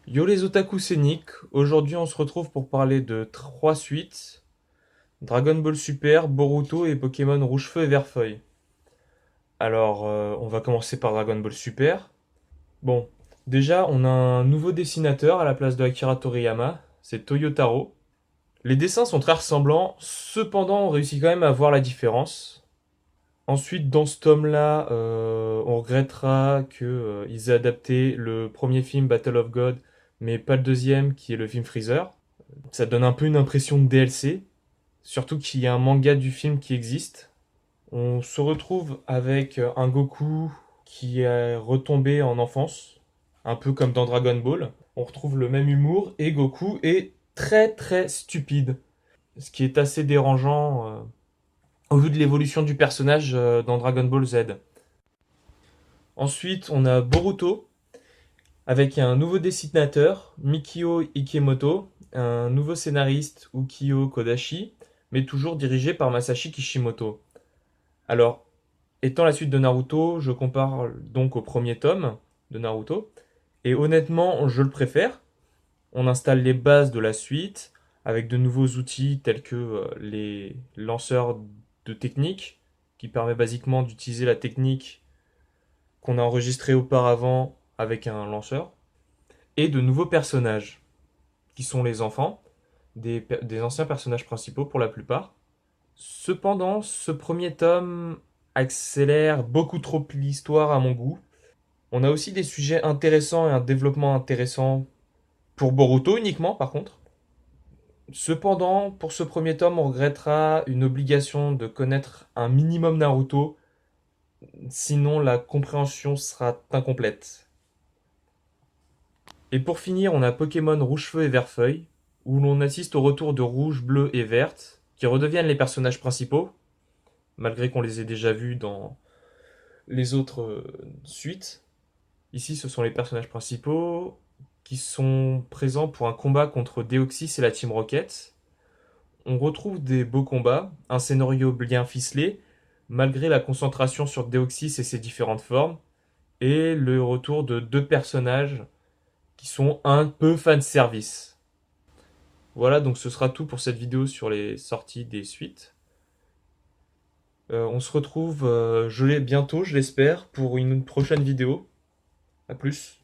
Yo les otaku, c'est Nick. Aujourd'hui, on se retrouve pour parler de trois suites: Dragon Ball Super, Boruto et Pokémon Rouge-Feu et Vert-Feuille. Alors, on va commencer par Dragon Ball Super. Bon, déjà, on a un nouveau dessinateur à la place de Akira Toriyama, c'est Toyotaro. Les dessins sont très ressemblants, cependant, on réussit quand même à voir la différence. Ensuite, dans ce tome-là, on regrettera qu'ils aient adapté le premier film Battle of God, mais pas le deuxième, qui est le film Freezer. Ça donne un peu une impression de DLC, surtout qu'il y a un manga du film qui existe. On se retrouve avec un Goku qui est retombé en enfance, un peu comme dans Dragon Ball. On retrouve le même humour et Goku est très très stupide, ce qui est assez dérangeant au vu de l'évolution du personnage dans Dragon Ball Z. Ensuite, on a Boruto avec un nouveau dessinateur, Mikio Ikemoto, un nouveau scénariste, Ukio Kodashi, mais toujours dirigé par Masashi Kishimoto. Alors, étant la suite de Naruto, je compare donc au premier tome de Naruto, et honnêtement, je le préfère. On installe les bases de la suite, avec de nouveaux outils tels que les lanceurs de techniques, qui permet basiquement d'utiliser la technique qu'on a enregistrée auparavant avec un lanceur, et de nouveaux personnages, qui sont les enfants, des anciens personnages principaux pour la plupart. Cependant, ce premier tome accélère beaucoup trop l'histoire à mon goût. On a aussi des sujets intéressants et un développement intéressant pour Boruto uniquement, par contre. Cependant, pour ce premier tome, on regrettera une obligation de connaître un minimum Naruto, sinon la compréhension sera incomplète. Et pour finir, on a Pokémon Rouge-Feu et Vert-Feuille, où l'on assiste au retour de Rouge, Bleu et Verte, qui redeviennent les personnages principaux, malgré qu'on les ait déjà vus dans les autres suites. Ici, ce sont les personnages principaux qui sont présents pour un combat contre Deoxys et la Team Rocket. On retrouve des beaux combats, un scénario bien ficelé, malgré la concentration sur Deoxys et ses différentes formes, et le retour de deux personnages qui sont un peu fanservice. Voilà, donc ce sera tout pour cette vidéo sur les sorties des suites. On se retrouve bientôt, je l'espère, pour une prochaine vidéo. A plus.